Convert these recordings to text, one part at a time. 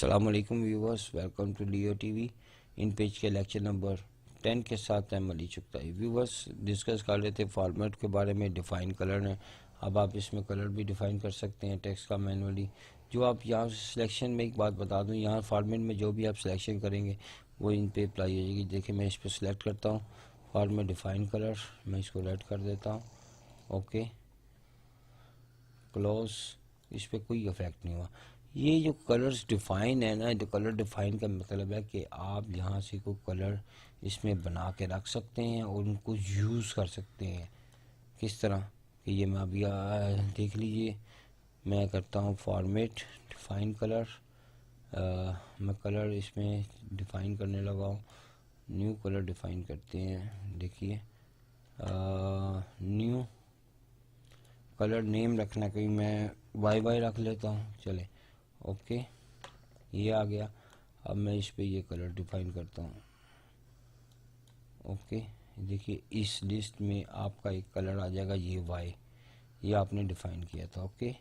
अस्सलाम वालेकुम viewers, welcome to Leo TV. इन पेज के लेक्चर नंबर 10 के साथ मैं अली चुगताई। व्यूवर्स डिस्कस कर रहे थे फॉर्मेट के बारे में। डिफ़ाइन कलर है, अब आप इसमें कलर भी डिफ़ाइन कर सकते हैं टेक्स्ट का मैनुअली। जो आप यहाँ सिलेक्शन में एक बात बता दूँ, यहाँ फॉर्मेट में जो भी आप सिलेक्शन करेंगे वो इन पे अप्लाई हो जाएगी। देखिए मैं इस पर सिलेक्ट करता हूँ फॉर्मेट डिफ़ाइन कलर, मैं इसको रेड कर देता हूँ। ओके क्लोज, इस पर कोई इफेक्ट नहीं हुआ। ये जो कलर्स डिफ़ाइन है ना, जो कलर डिफ़ाइन का मतलब है कि आप यहाँ से कोई कलर इसमें बना के रख सकते हैं और उनको यूज़ कर सकते हैं। किस तरह कि ये मैं अभी देख लीजिए, मैं करता हूँ फॉर्मेट डिफ़ाइन कलर। मैं कलर इसमें डिफ़ाइन करने लगा हूँ। न्यू कलर डिफ़ाइन करते हैं। देखिए न्यू कलर नेम रखना, कोई मैं वाई रख लेता हूँ, चले। ओके ये आ गया। अब मैं इस पे ये कलर डिफ़ाइन करता हूँ। ओके देखिए इस लिस्ट में आपका एक कलर आ जाएगा, ये वाई, ये आपने डिफ़ाइन किया था। ओके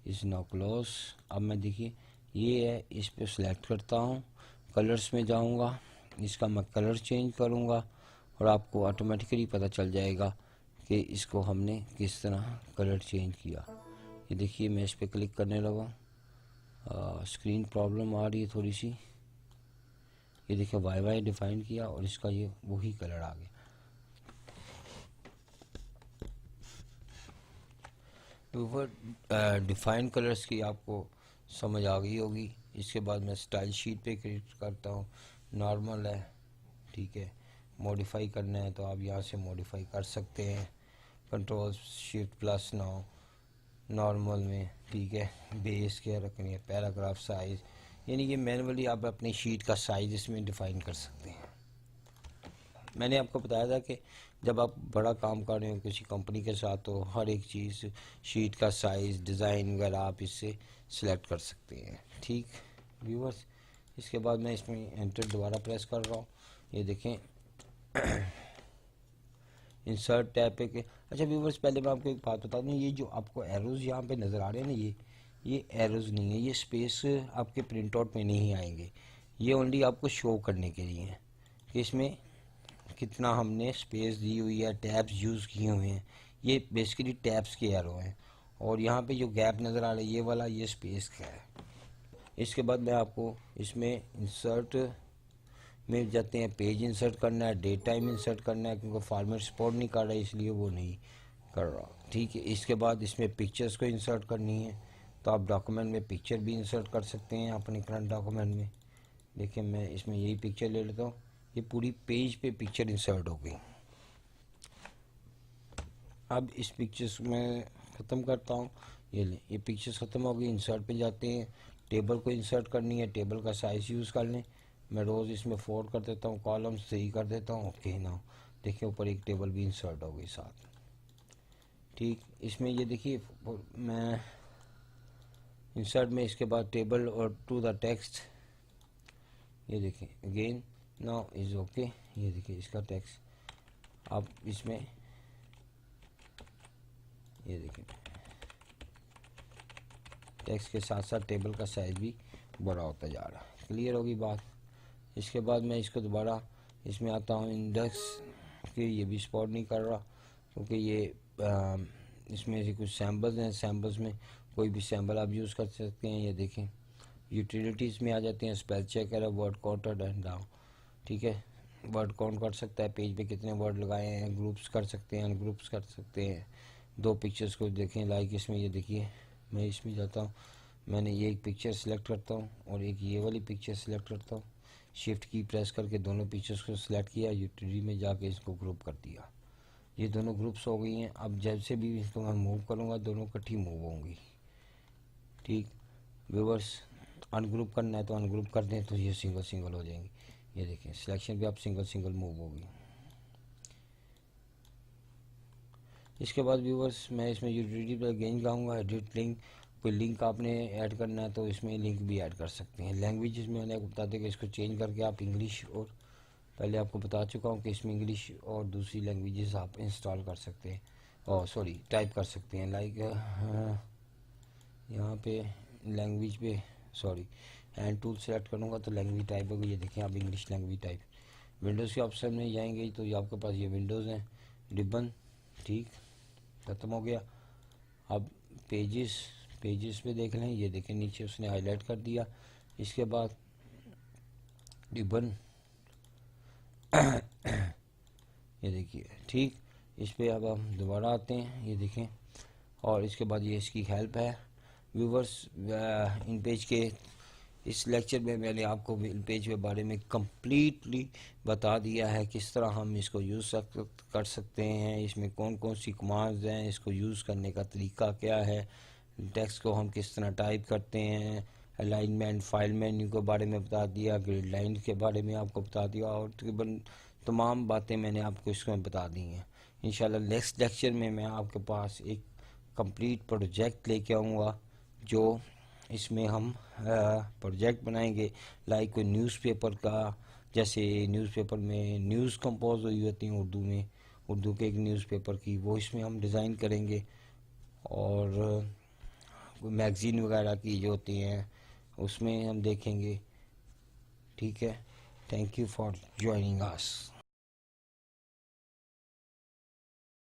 इस नाउ क्लोज। अब मैं देखिए ये है, इस पे सिलेक्ट करता हूँ, कलर्स में जाऊँगा, इसका मैं कलर चेंज करूँगा और आपको ऑटोमेटिकली पता चल जाएगा कि इसको हमने किस तरह कलर चेंज किया। ये देखिए मैं इस पर क्लिक करने लगा, स्क्रीन प्रॉब्लम आ रही है थोड़ी सी। ये देखिए वाई डिफ़ाइन किया और इसका ये वही कलर आ गया। ऊपर डिफ़ाइन कलर्स की आपको समझ आ गई होगी। इसके बाद मैं स्टाइल शीट पे क्लिक करता हूँ। नॉर्मल है, ठीक है। मॉडिफाई करना है तो आप यहाँ से मॉडिफाई कर सकते हैं, control shift plus now normal में, ठीक है। बेस क्या रखनी है, पैराग्राफ साइज़, यानी कि मैनुअली आप अपनी शीट का साइज़ इसमें डिफ़ाइन कर सकते हैं। मैंने आपको बताया था कि जब आप बड़ा काम कर रहे हो किसी कंपनी के साथ तो हर एक चीज़, शीट का साइज़, डिज़ाइन वगैरह आप इससे सिलेक्ट कर सकते हैं, ठीक व्यूवर्स। इसके बाद मैं इसमें एंटर दोबारा प्रेस कर रहा हूँ। ये देखें इंसर्ट टैब पे के। अच्छा व्यूवर्स, पहले मैं आपको एक बात बता दूँ, ये जो आपको एरोज़ यहाँ पे नज़र आ रहे हैं ना, ये एरोज़ नहीं है, ये स्पेस आपके प्रिंट आउट में नहीं आएंगे। ये ओनली आपको शो करने के लिए हैं कि इसमें कितना हमने स्पेस दी हुई है, टैब्स यूज़ किए हुए हैं। ये बेसिकली टैब्स के एरो हैं। और यहाँ पे जो गैप नज़र आ रहा है ये वाला, ये स्पेस का है। इसके बाद मैं आपको इसमें इंसर्ट में जाते हैं, पेज इंसर्ट करना है, डेट टाइम इंसर्ट करना है, क्योंकि फॉर्मेट सपोर्ट नहीं कर रहा है इसलिए वो नहीं कर रहा, ठीक है। इसके बाद इसमें पिक्चर्स को इंसर्ट करनी है तो आप डॉक्यूमेंट में पिक्चर भी इंसर्ट कर सकते हैं अपने करंट डॉक्यूमेंट में। देखिए मैं इसमें यही पिक्चर ले लेता हूँ, ये पूरी पेज पे पिक्चर इंसर्ट हो गई। अब इस पिक्चर्स में ख़त्म करता हूँ। ये ले, ये पिक्चर्स ख़त्म हो गई। इंसर्ट पे जाते हैं, टेबल को इंसर्ट करनी है, टेबल का साइज़ यूज़ कर लें। मैं रोज़ इसमें 4 कर देता हूँ, कॉलम 3 कर देता हूँ। ओके ना, देखिए ऊपर एक टेबल भी इंसर्ट हो गई साथ, ठीक। इसमें ये देखिए मैं इंसर्ट में इसके बाद टेबल और टू द टेक्स्ट, ये देखिए अगेन नाउ इज़ ओके। ये देखिए इसका टेक्स्ट आप इसमें, ये देखिए टेक्स्ट के साथ साथ टेबल का साइज़ भी बड़ा होता जा रहा है। क्लियर होगी बात। इसके बाद मैं इसको दोबारा इसमें आता हूँ, इंडेक्स के ये भी सपोर्ट नहीं कर रहा क्योंकि ये इसमें से कुछ सैम्पल्स हैं, सैम्पल्स में कोई भी सैम्पल आप यूज़ कर सकते हैं। ये देखें यूटिलिटीज़ में आ जाते हैं, स्पेल चेक है, वर्ड काउंटर एंड डाउन, ठीक है। वर्ड काउंट कर सकता है, पेज पे कितने वर्ड लगाए हैं, ग्रुप्स कर सकते हैं, अनग्रुप्स कर सकते हैं। दो पिक्चर्स को देखें, लाइक इसमें ये देखिए मैं इसमें जाता हूँ, मैंने ये एक पिक्चर सेलेक्ट करता हूँ और एक ये वाली पिक्चर सेलेक्ट करता हूँ। शिफ्ट की प्रेस करके दोनों पिक्चर्स को सिलेक्ट किया, यूटिलिटी में जाके इसको ग्रुप कर दिया। ये दोनों ग्रुप्स हो गई हैं। अब जैसे भी इसको मैं मूव करूँगा दोनों इकट्ठी मूव होंगी, ठीक। व्यूवर्स अनग्रुप करना है तो अनग्रुप कर दें तो ये सिंगल सिंगल हो जाएंगी। ये देखें सिलेक्शन भी आप सिंगल सिंगल मूव होगी। इसके बाद व्यूवर्स मैं इसमें यूटिलिटी पर अगेन जाऊँगा, एडिट लिंक। कोई लिंक आपने ऐड करना है तो इसमें लिंक भी ऐड कर सकते हैं। लैंग्वेज में मैंने आपको बता दें कि इसको चेंज करके आप इंग्लिश, और पहले आपको बता चुका हूँ कि इसमें इंग्लिश और दूसरी लैंग्वेजेस आप इंस्टॉल कर सकते हैं, और सॉरी टाइप कर सकते हैं। लाइक यहाँ पे लैंग्वेज पे, सॉरी हैंड टूल सेलेक्ट करूँगा तो लैंग्वेज टाइप होगी, ये देखें आप इंग्लिश लैंग्वेज टाइप। विंडोज़ के ऑप्शन में जाएंगे तो ये आपके पास ये विंडोज़ हैं, रिबन, ठीक, ख़त्म हो गया। अब पेजेस पे देख लें, ये देखें नीचे उसने हाईलाइट कर दिया। इसके बाद रिबन ये देखिए, ठीक, इस पे अब हम दोबारा आते हैं, ये देखें, और इसके बाद ये इसकी हेल्प है। व्यूवर्स, इन पेज के इस लेक्चर में मैंने आपको इन पेज के बारे में कम्प्लीटली बता दिया है, किस तरह हम इसको यूज़ कर सकते हैं, इसमें कौन कौन सी कमांड्स हैं, इसको यूज़ करने का तरीका क्या है, टेक्स्ट को हम किस तरह टाइप करते हैं, अलाइनमेंट, फाइल मेन्यू के बारे में बता दिया, ग्रिड लाइन के बारे में आपको बता दिया, और तकरीबन तमाम बातें मैंने आपको इसमें बता दी हैं। इंशाल्लाह नेक्स्ट लेक्चर में मैं आपके पास एक कंप्लीट प्रोजेक्ट लेके आऊँगा, जो इसमें हम प्रोजेक्ट बनाएंगे, लाइक कोई न्यूज़पेपर का, जैसे न्यूज़पेपर में न्यूज़ कंपोज हुई होती हैं उर्दू में, उर्दू के एक न्यूज़पेपर की, वो इसमें हम डिज़ाइन करेंगे, और मैगज़ीन वगैरह की जो होती हैं उसमें हम देखेंगे, ठीक है। Thank you for joining us.